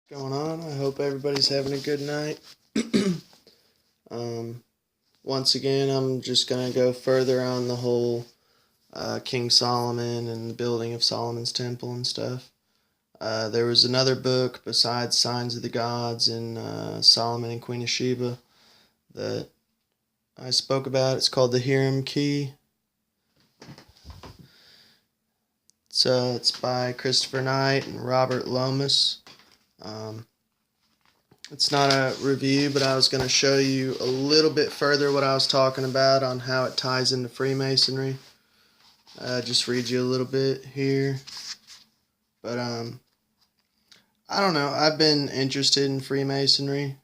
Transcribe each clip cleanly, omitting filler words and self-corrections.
Going on? I hope everybody's having a good night. um, Once again, I'm just going to go further on the whole King Solomon and the building of Solomon's temple and stuff. There was another book besides Signs of the Gods and Solomon and Queen of Sheba that I spoke about. It's called the Hiram Key. It's by Christopher Knight and Robert Lomas. It's not a review, but I was going to show you a little bit further what I was talking about on how it ties into Freemasonry. Just read you a little bit here. But I don't know. I've been interested in Freemasonry.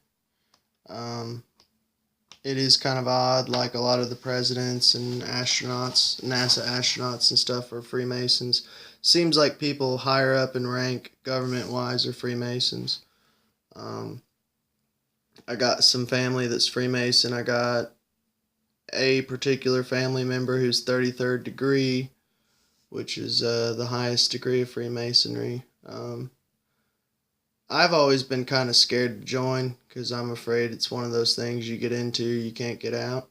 It is kind of odd, like a lot of the presidents and astronauts, NASA astronauts and stuff are Freemasons. Seems like people higher up in rank, government-wise, are Freemasons. I got some family that's Freemason. I got a particular family member who's 33rd degree, which is the highest degree of Freemasonry. I've always been kind of scared to join because I'm afraid it's one of those things you get into, you can't get out.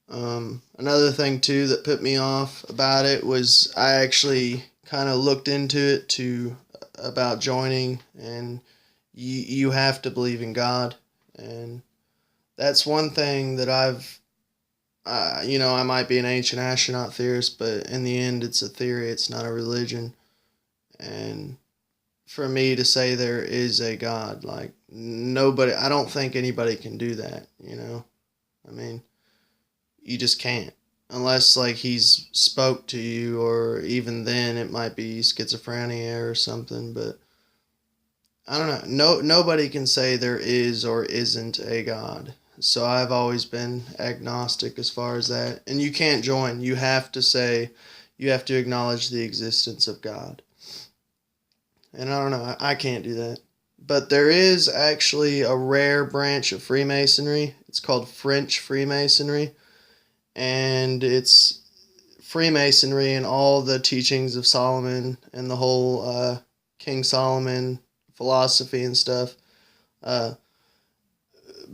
Another thing, too, that put me off about it was I actually kind of looked into it about joining, and you have to believe in God. And that's one thing that I might be an ancient astronaut theorist, but in the end, it's a theory, it's not a religion. And for me to say there is a God, like, I don't think anybody can do that, I mean, you just can't. Unless, like, he's spoke to you, or even then it might be schizophrenia or something, but I don't know. Nobody can say there is or isn't a God. So I've always been agnostic as far as that. And you can't join. You have to acknowledge the existence of God. And I don't know, I can't do that. But there is actually a rare branch of Freemasonry. It's called French Freemasonry. And it's Freemasonry and all the teachings of Solomon and the whole King Solomon philosophy and stuff. But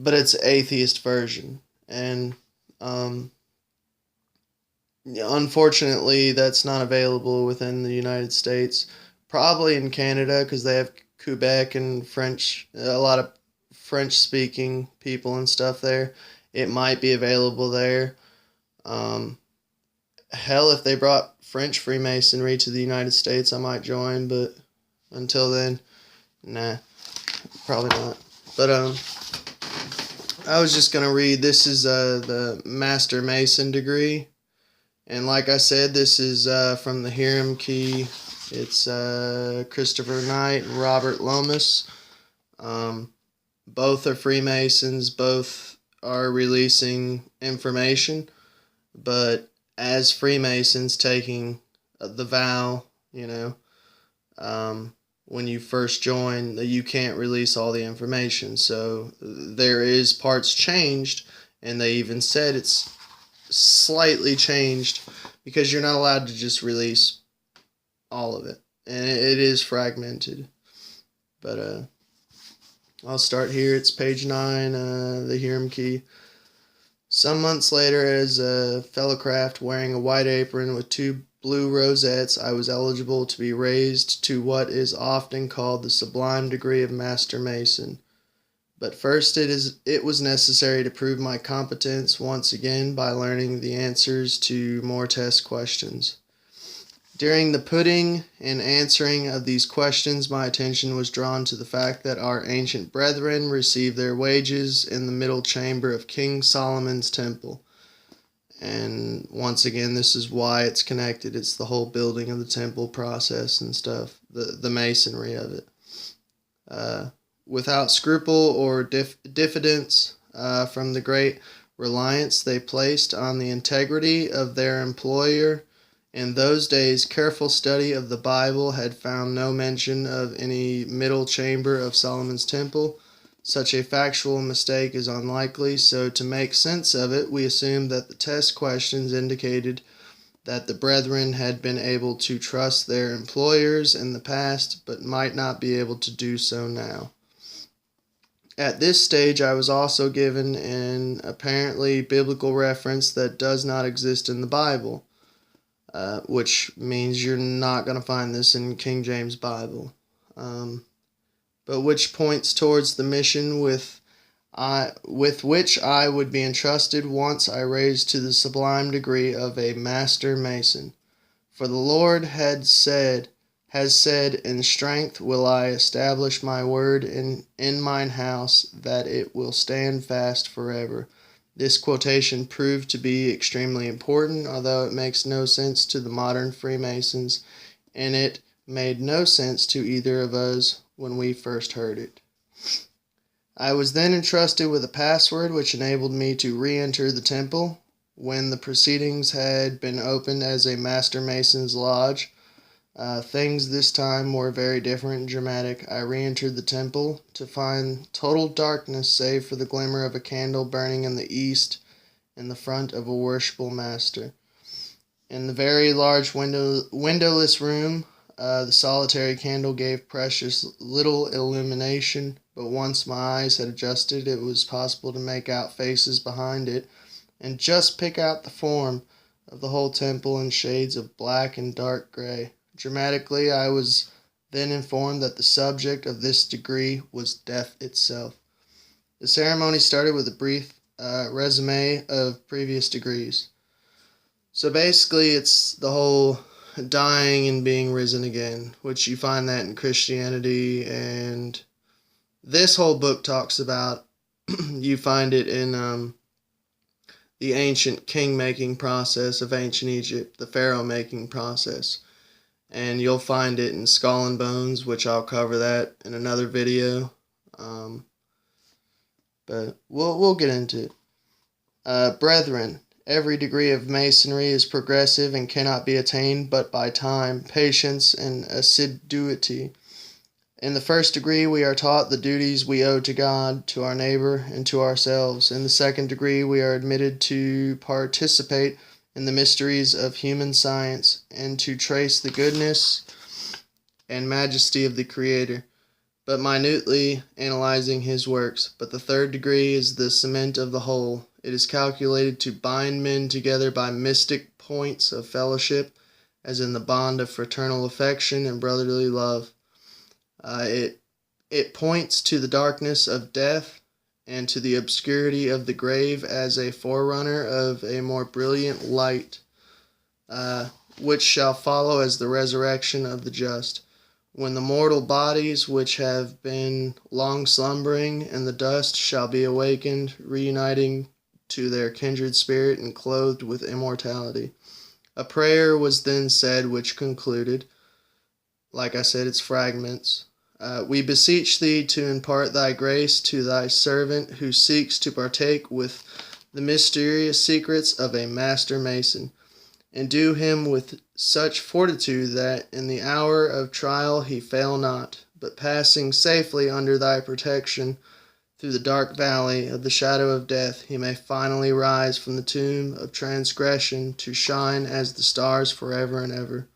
it's atheist version. And unfortunately, that's not available within the United States. Probably in Canada, because they have Quebec and French, a lot of French-speaking people and stuff there. It might be available there. Hell, if they brought French Freemasonry to the United States, I might join, but until then, nah, probably not. But I was just going to read, this is the Master Mason degree, and like I said, this is from the Hiram Key. It's Christopher Knight and Robert Lomas. Both are Freemasons. Both are releasing information. But as Freemasons taking the vow, when you first join, you can't release all the information. So there is parts changed, and they even said it's slightly changed because you're not allowed to just release all of it, and it is fragmented. But I'll start here. It's page 9, the Hiram Key. Some months later, as a fellowcraft wearing a white apron with 2 blue rosettes, I was eligible to be raised to what is often called the sublime degree of Master Mason. But first it was necessary to prove my competence once again by learning the answers to more test questions. During the putting and answering of these questions, my attention was drawn to the fact that our ancient brethren received their wages in the middle chamber of King Solomon's temple. And once again, this is why it's connected. It's the whole building of the temple process and stuff, the masonry of it. Without scruple or diffidence from the great reliance they placed on the integrity of their employer. In those days, careful study of the Bible had found no mention of any middle chamber of Solomon's temple. Such a factual mistake is unlikely, so to make sense of it, we assume that the test questions indicated that the brethren had been able to trust their employers in the past, but might not be able to do so now. At this stage, I was also given an apparently biblical reference that does not exist in the Bible, which means you're not going to find this in King James Bible, but which points towards the mission with which I would be entrusted once I raised to the sublime degree of a master mason. For the Lord has said, in strength will I establish my word in mine house, that it will stand fast forever. This quotation proved to be extremely important, although it makes no sense to the modern Freemasons, and it made no sense to either of us when we first heard it. I was then entrusted with a password which enabled me to re-enter the temple. When the proceedings had been opened as a Master Mason's Lodge, things this time were very different and dramatic. I re-entered the temple to find total darkness save for the glimmer of a candle burning in the east in the front of a worshipful master. In the very large windowless room, the solitary candle gave precious little illumination, but once my eyes had adjusted, it was possible to make out faces behind it, and just pick out the form of the whole temple in shades of black and dark gray. Dramatically, I was then informed that the subject of this degree was death itself. The ceremony started with a brief resume of previous degrees. So basically, it's the whole dying and being risen again, which you find that in Christianity, and this whole book talks about, you find it in the ancient king-making process of ancient Egypt, the Pharaoh-making process. And you'll find it in Skull and Bones, which I'll cover that in another video. But we'll get into it. Brethren, every degree of masonry is progressive and cannot be attained but by time, patience, and assiduity. In the first degree, we are taught the duties we owe to God, to our neighbor, and to ourselves. In the second degree, we are admitted to participate in the mysteries of human science and to trace the goodness and majesty of the Creator, but minutely analyzing His works. But the third degree is the cement of the whole. It is calculated to bind men together by mystic points of fellowship, as in the bond of fraternal affection and brotherly love. It points to the darkness of death and to the obscurity of the grave as a forerunner of a more brilliant light, which shall follow as the resurrection of the just, when the mortal bodies which have been long slumbering in the dust shall be awakened, reuniting to their kindred spirit and clothed with immortality. A prayer was then said which concluded, like I said, it's fragments. We beseech thee to impart thy grace to thy servant who seeks to partake with the mysterious secrets of a master mason, endue him with such fortitude that in the hour of trial he fail not, but passing safely under thy protection through the dark valley of the shadow of death, he may finally rise from the tomb of transgression to shine as the stars forever and ever.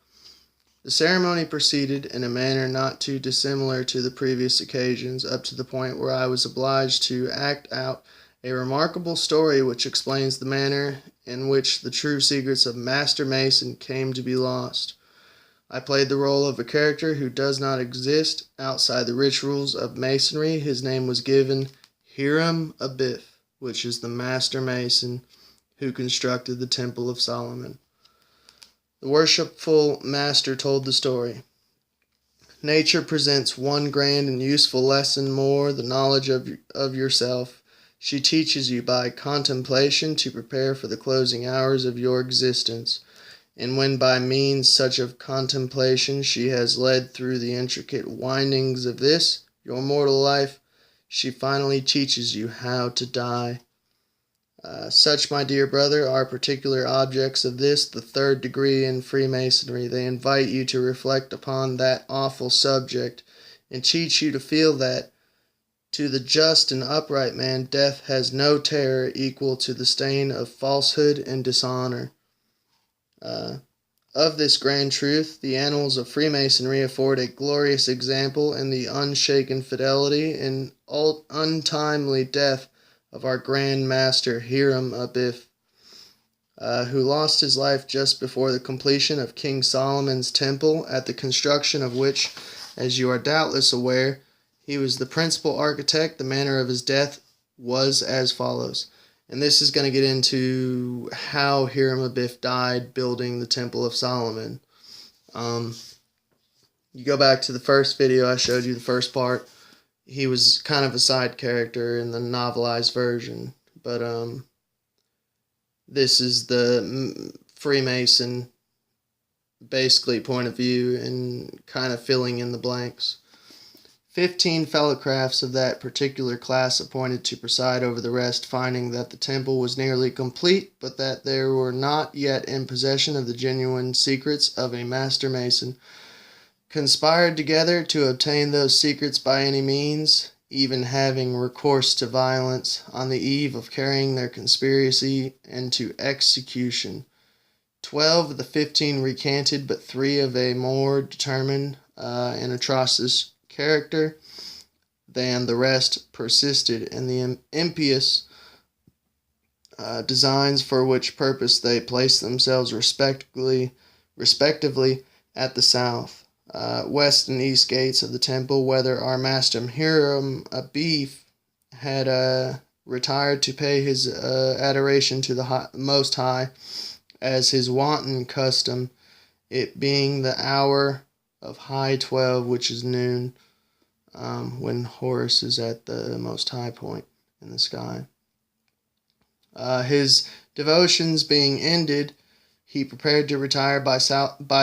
The ceremony proceeded in a manner not too dissimilar to the previous occasions, up to the point where I was obliged to act out a remarkable story which explains the manner in which the true secrets of Master Mason came to be lost. I played the role of a character who does not exist outside the rituals of Masonry. His name was given Hiram Abiff, which is the Master Mason who constructed the Temple of Solomon. The worshipful master told the story. Nature presents one grand and useful lesson more, the knowledge of yourself. She teaches you by contemplation to prepare for the closing hours of your existence. And when by means such of contemplation she has led through the intricate windings of this, your mortal life, she finally teaches you how to die. Such, my dear brother, are particular objects of this, the third degree in Freemasonry. They invite you to reflect upon that awful subject, and teach you to feel that, to the just and upright man, death has no terror equal to the stain of falsehood and dishonor. Of this grand truth, the annals of Freemasonry afford a glorious example in the unshaken fidelity and untimely death of our Grand Master Hiram Abiff, who lost his life just before the completion of King Solomon's temple, at the construction of which, as you are doubtless aware, he was the principal architect. The manner of his death was as follows. And this is going to get into how Hiram Abiff died building the Temple of Solomon. You go back to the first video I showed you, the first part. He was kind of a side character in the novelized version. But this is the Freemason, basically, point of view and kind of filling in the blanks. 15 fellowcrafts of that particular class appointed to preside over the rest, finding that the temple was nearly complete, but that they were not yet in possession of the genuine secrets of a master mason, conspired together to obtain those secrets by any means, even having recourse to violence, on the eve of carrying their conspiracy into execution. 12 of the 15 recanted, but 3 of a more determined and atrocious character than the rest persisted in the impious designs for which purpose they placed themselves respectively at the south, west, and east gates of the temple, whither our master Hiram Abif had retired to pay his adoration to the Most High, as his wanton custom, it being the hour of high 12, which is noon, when Horus is at the most high point in the sky. His devotions being ended, he prepared to retire by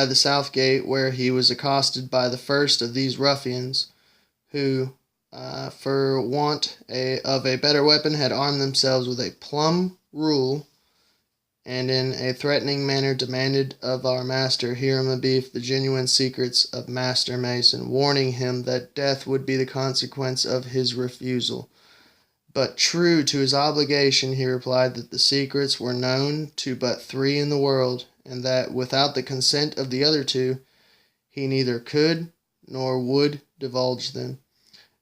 the south gate, where he was accosted by the first of these ruffians, who, for want of a better weapon, had armed themselves with a plumb rule, and in a threatening manner demanded of our master Hiram Abiff the genuine secrets of Master Mason, warning him that death would be the consequence of his refusal. But true to his obligation, he replied that the secrets were known to but 3 in the world, and that without the consent of the other 2, he neither could nor would divulge them,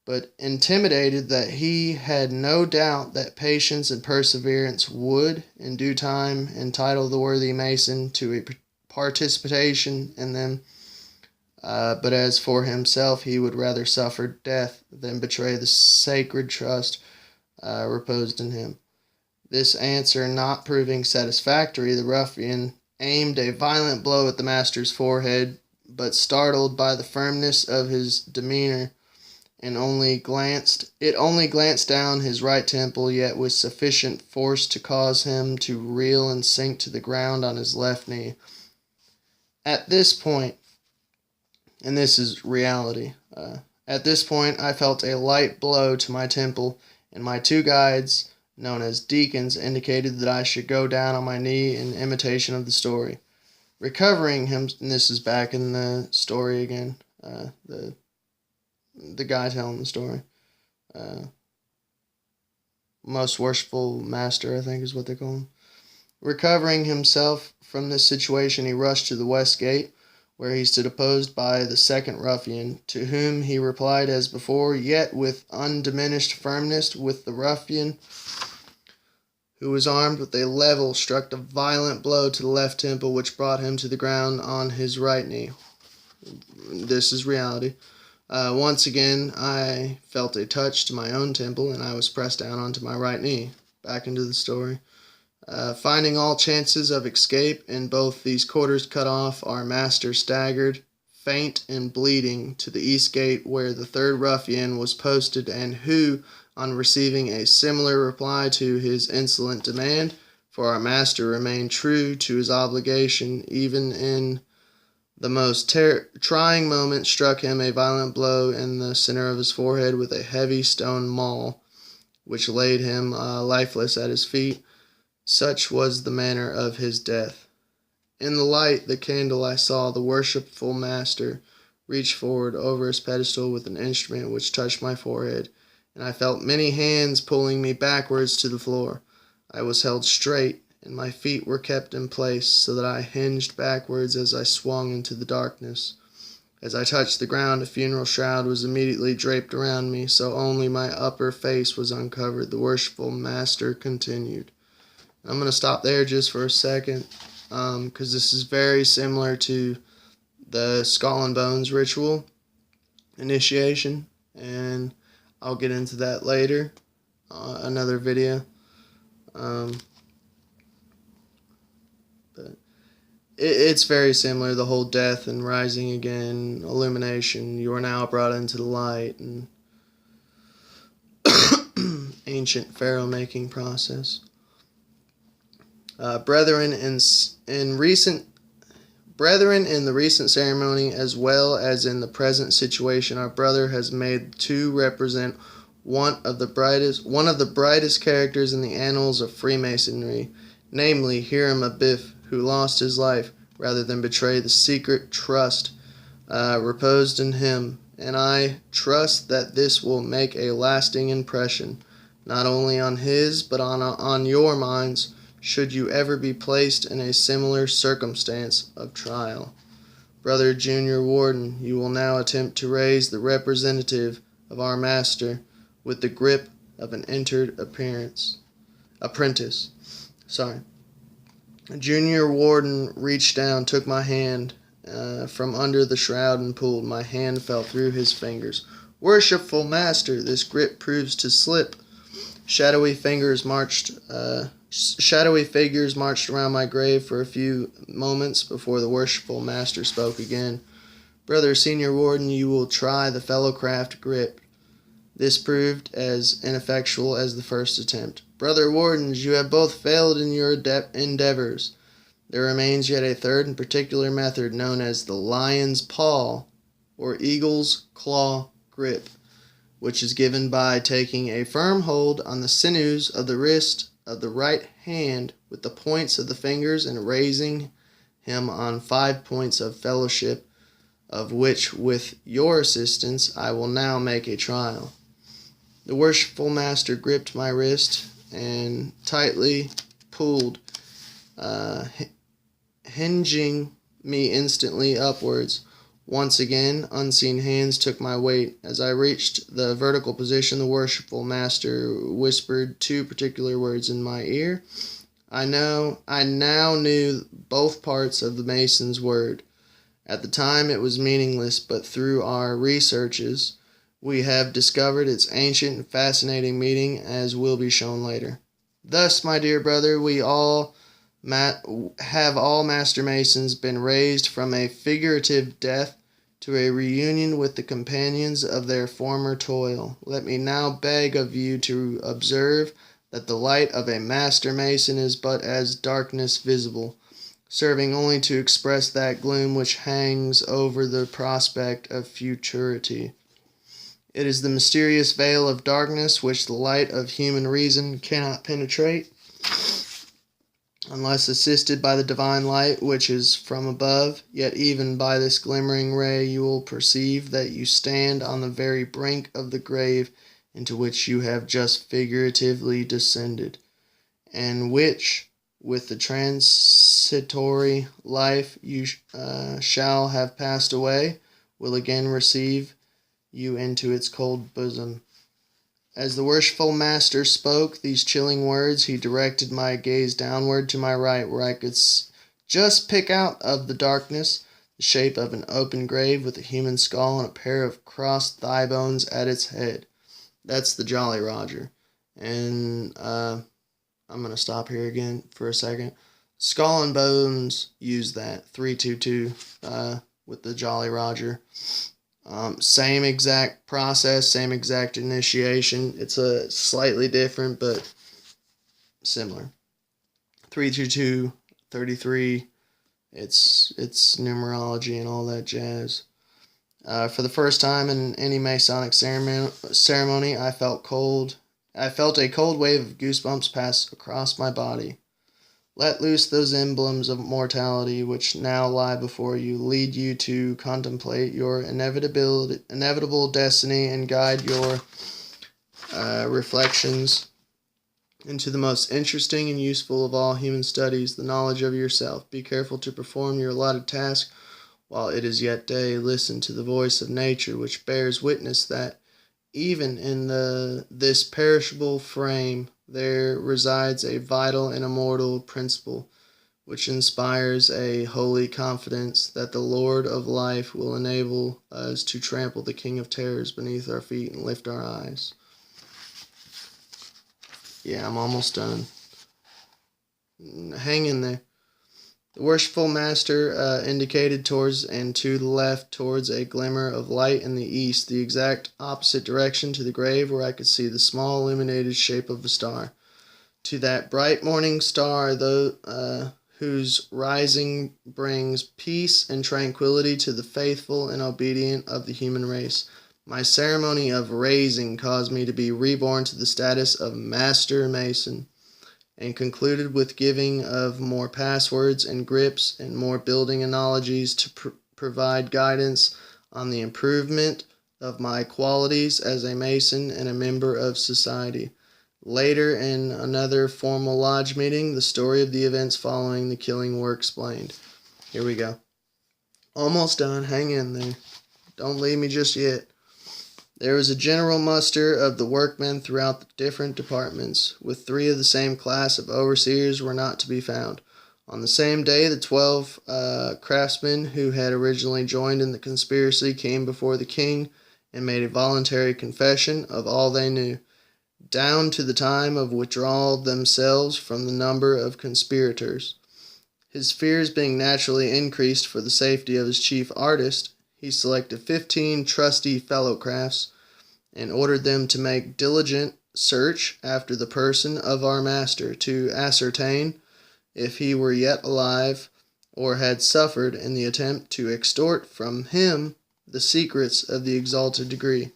but intimidated that he had no doubt that patience and perseverance would, in due time, entitle the worthy Mason to a participation in them, but as for himself, he would rather suffer death than betray the sacred trust reposed in him. This answer not proving satisfactory, the ruffian aimed a violent blow at the master's forehead, but startled by the firmness of his demeanor, and only glanced down his right temple, yet with sufficient force to cause him to reel and sink to the ground on his left knee. At this point, and this is reality, at this point I felt a light blow to my temple, and my 2 guides, known as deacons, indicated that I should go down on my knee in imitation of the story. Recovering him, and this is back in the story again, the guy telling the story. Most worshipful master, I think is what they call him. Recovering himself from this situation, he rushed to the west gate, where he stood opposed by the second ruffian, to whom he replied as before, yet with undiminished firmness. With the ruffian, who was armed with a level, struck a violent blow to the left temple, which brought him to the ground on his right knee. This is reality. Once again, I felt a touch to my own temple, and I was pressed down onto my right knee. Back into the story. Finding all chances of escape in both these quarters cut off, our master staggered, faint and bleeding, to the east gate, where the 3rd ruffian was posted, and who, on receiving a similar reply to his insolent demand, for our master remained true to his obligation, even in the most trying moment, struck him a violent blow in the center of his forehead with a heavy stone maul, which laid him lifeless at his feet. Such was the manner of his death. In the light, the candle, I saw the worshipful master reach forward over his pedestal with an instrument which touched my forehead, and I felt many hands pulling me backwards to the floor. I was held straight, and my feet were kept in place so that I hinged backwards as I swung into the darkness. As I touched the ground, a funeral shroud was immediately draped around me, so only my upper face was uncovered. The worshipful master continued. I'm going to stop there just for a second, because this is very similar to the Skull and Bones ritual initiation, and I'll get into that later, another video. But it's very similar, the whole death and rising again, illumination, you are now brought into the light, and ancient Pharaoh making process. Brethren, in the recent ceremony, as well as in the present situation, our brother has made to represent one of the brightest characters in the annals of Freemasonry, namely Hiram Abiff, who lost his life rather than betray the secret trust reposed in him, and I trust that this will make a lasting impression, not only on his, but on your minds, should you ever be placed in a similar circumstance of trial. Brother Junior Warden, you will now attempt to raise the representative of our master with the grip of an entered apprentice. Junior Warden reached down, took my hand from under the shroud and pulled. My hand fell through his fingers. Worshipful master, this grip proves to slip. Shadowy figures marched around my grave for a few moments before the worshipful master spoke again. Brother Senior Warden, you will try the fellowcraft grip. This proved as ineffectual as the first attempt. Brother Wardens, you have both failed in your endeavors. There remains yet a third and particular method known as the lion's paw or eagle's claw grip, which is given by taking a firm hold on the sinews of the wrist of the right hand with the points of the fingers and raising him on 5 points of fellowship, of which, with your assistance, I will now make a trial. The worshipful master gripped my wrist and tightly pulled, hinging me instantly upwards. Once again, unseen hands took my weight. As I reached the vertical position, the worshipful master whispered 2 particular words in my ear. I now knew both parts of the Mason's word. At the time it was meaningless, but through our researches, we have discovered its ancient and fascinating meaning, as will be shown later. Thus, my dear brother, we all have all Master Masons been raised from a figurative death to a reunion with the companions of their former toil. Let me now beg of you to observe that the light of a Master Mason is but as darkness visible, serving only to express that gloom which hangs over the prospect of futurity. It is the mysterious veil of darkness which the light of human reason cannot penetrate, unless assisted by the divine light which is from above. Yet even by this glimmering ray you will perceive that you stand on the very brink of the grave into which you have just figuratively descended, and which, with the transitory life you shall have passed away, will again receive you into its cold bosom. As the worshipful master spoke these chilling words, he directed my gaze downward to my right, where I could just pick out of the darkness the shape of an open grave with a human skull and a pair of crossed thigh bones at its head. That's the Jolly Roger. And I'm going to stop here again for a second. Skull and Bones use that 322 with the Jolly Roger. Same exact process, same exact initiation. It's a slightly different, but similar. 322, 33, it's numerology and all that jazz. For the first time in any Masonic ceremony, I felt a cold wave of goosebumps pass across my body. Let loose those emblems of mortality which now lie before you, lead you to contemplate your inevitable destiny, and guide your reflections into the most interesting and useful of all human studies, the knowledge of yourself. Be careful to perform your allotted task while it is yet day. Listen to the voice of nature, which bears witness that even in this perishable frame there resides a vital and immortal principle, which inspires a holy confidence that the Lord of life will enable us to trample the King of terrors beneath our feet and lift our eyes. Yeah, I'm almost done. Hang in there. The worshipful master indicated towards and to the left towards a glimmer of light in the east, the exact opposite direction to the grave where I could see the small illuminated shape of a star. To that bright morning star, whose rising brings peace and tranquility to the faithful and obedient of the human race. My ceremony of raising caused me to be reborn to the status of Master Mason, and concluded with giving of more passwords and grips and more building analogies to provide guidance on the improvement of my qualities as a Mason and a member of society. Later, in another formal lodge meeting, the story of the events following the killing were explained. Here we go. Almost done. Hang in there. Don't leave me just yet. There was a general muster of the workmen throughout the different departments, with 3 of the same class of overseers were not to be found. On the same day, the 12 craftsmen who had originally joined in the conspiracy came before the king and made a voluntary confession of all they knew, down to the time of withdrawal themselves from the number of conspirators. His fears being naturally increased for the safety of his chief artist, he selected 15 trusty fellow crafts and ordered them to make diligent search after the person of our master to ascertain if he were yet alive or had suffered in the attempt to extort from him the secrets of the exalted degree.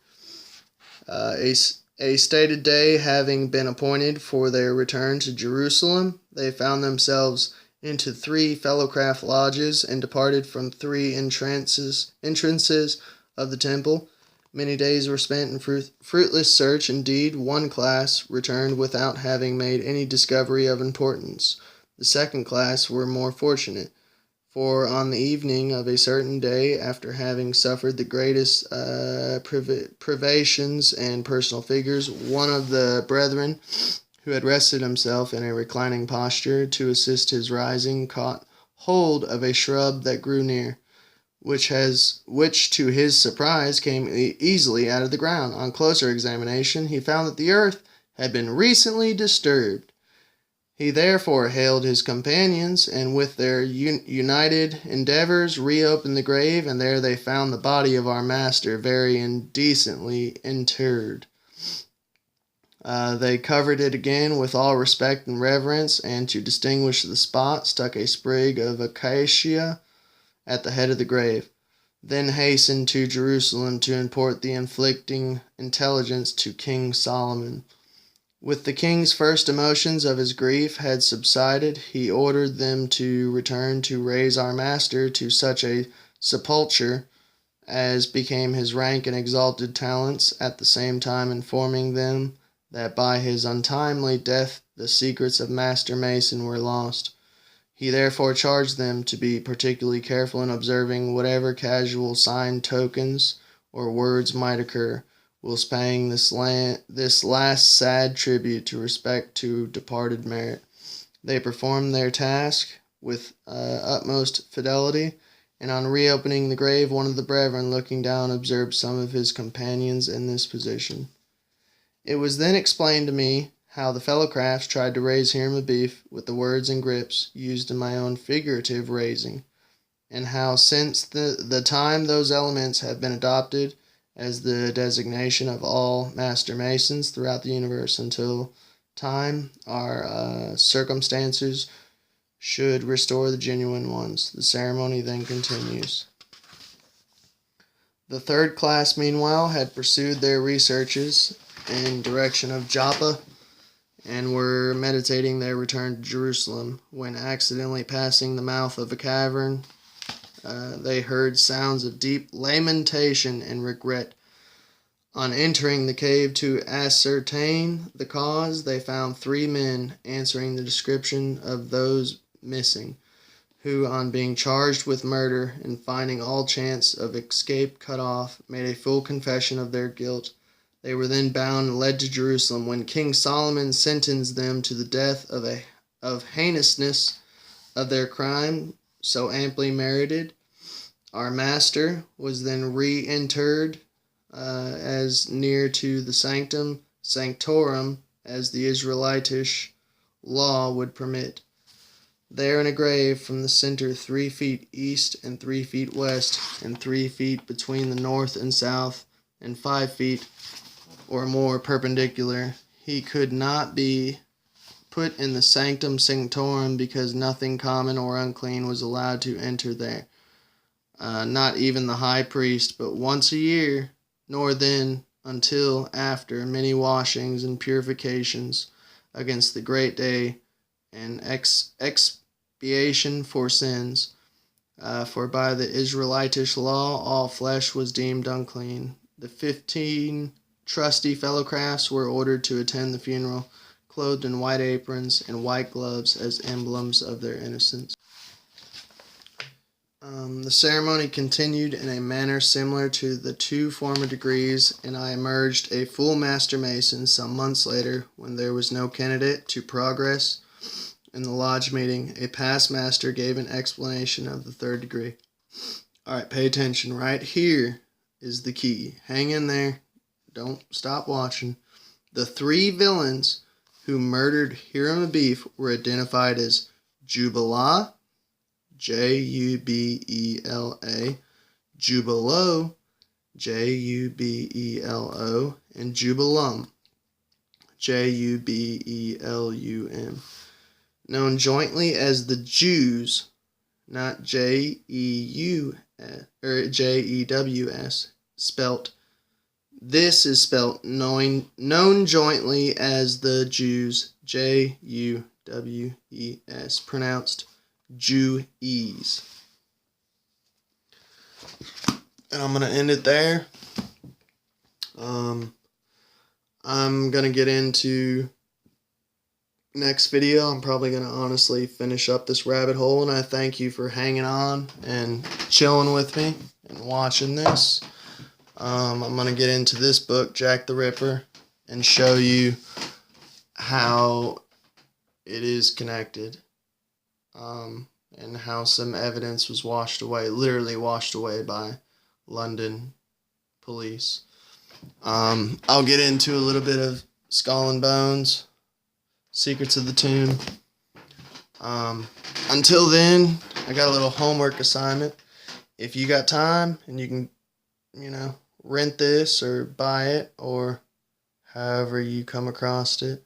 A stated day having been appointed for their return to Jerusalem, they found themselves into 3 fellowcraft lodges and departed from 3 entrances of the temple. Many days were spent in fruitless search. Indeed, one class returned without having made any discovery of importance. The second class were more fortunate, for on the evening of a certain day, after having suffered the greatest privations and personal figures, one of the brethren, who had rested himself in a reclining posture to assist his rising, caught hold of a shrub that grew near, which to his surprise came easily out of the ground. On closer examination, he found that the earth had been recently disturbed. He therefore hailed his companions, and with their united endeavors reopened the grave, and there they found the body of our master very indecently interred. They covered it again with all respect and reverence, and to distinguish the spot, stuck a sprig of acacia at the head of the grave. Then hastened to Jerusalem to impart the afflicting intelligence to King Solomon. With the king's first emotions of his grief had subsided, he ordered them to return to raise our master to such a sepulture as became his rank and exalted talents, at the same time informing them that by his untimely death the secrets of Master Mason were lost. He therefore charged them to be particularly careful in observing whatever casual sign, tokens, or words might occur, whilst paying this last sad tribute to respect to departed merit. They performed their task with utmost fidelity, and on reopening the grave, one of the brethren, looking down, observed some of his companions in this position. It was then explained to me how the fellow crafts tried to raise Hiram Abiff with the words and grips used in my own figurative raising, and how since the time those elements have been adopted as the designation of all Master Masons throughout the universe until time our circumstances should restore the genuine ones. The ceremony then continues. The third class, meanwhile, had pursued their researches in direction of Joppa and were meditating their return to Jerusalem, when accidentally passing the mouth of a cavern, they heard sounds of deep lamentation and regret. On entering the cave to ascertain the cause, they found 3 men answering the description of those missing, who, on being charged with murder and finding all chance of escape cut off, made a full confession of their guilt. They were then bound and led to Jerusalem. When King Solomon sentenced them to the death of heinousness of their crime so amply merited, our master was then re-interred as near to the sanctum sanctorum as the Israelitish law would permit. There in a grave from the center 3 feet east and 3 feet west, and 3 feet between the north and south, and 5 feet or more perpendicular, he could not be put in the sanctum sanctorum because nothing common or unclean was allowed to enter there. Not even the high priest, but once a year, nor then until after many washings and purifications against the great day and expiation for sins. For by the Israelitish law all flesh was deemed unclean. The 15 trusty fellowcrafts were ordered to attend the funeral, clothed in white aprons and white gloves as emblems of their innocence. The ceremony continued in a manner similar to the 2 former degrees, and I emerged a full master mason some months later when there was no candidate to progress. In the lodge meeting, a past master gave an explanation of the 3rd degree. All right, pay attention. Right here is the key. Hang in there. Don't stop watching. The 3 villains who murdered Hiram Abif were identified as Jubela, Jubela, Jubelo, Jubelo, and Jubelum, Jubelum, known jointly as the Juwes, not Jeus or Jews, spelt. This is spelt known jointly as the Juwes, Juwes, pronounced Juwes. And I'm going to end it there. I'm going to get into next video. I'm probably going to honestly finish up this rabbit hole, and I thank you for hanging on and chilling with me and watching this. I'm going to get into this book, Jack the Ripper, and show you how it is connected. And how some evidence was literally washed away by London police. I'll get into a little bit of Skull and Bones, Secrets of the Tomb. Until then, I got a little homework assignment. If you got time and you can, rent this or buy it or however you come across it,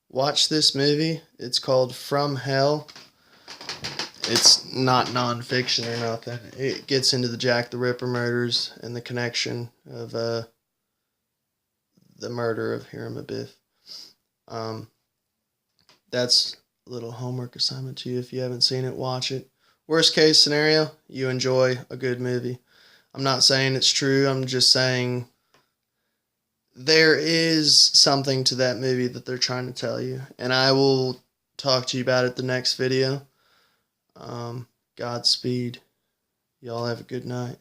watch this movie. It's called From Hell. It's not nonfiction or nothing. It gets into the Jack the Ripper murders and the connection of the murder of Hiram Abiff. That's a little homework assignment to you. If you haven't seen it, watch it. Worst case scenario, you enjoy a good movie. I'm not saying it's true. I'm just saying there is something to that movie that they're trying to tell you. And I will talk to you about it the next video. Godspeed. Y'all have a good night.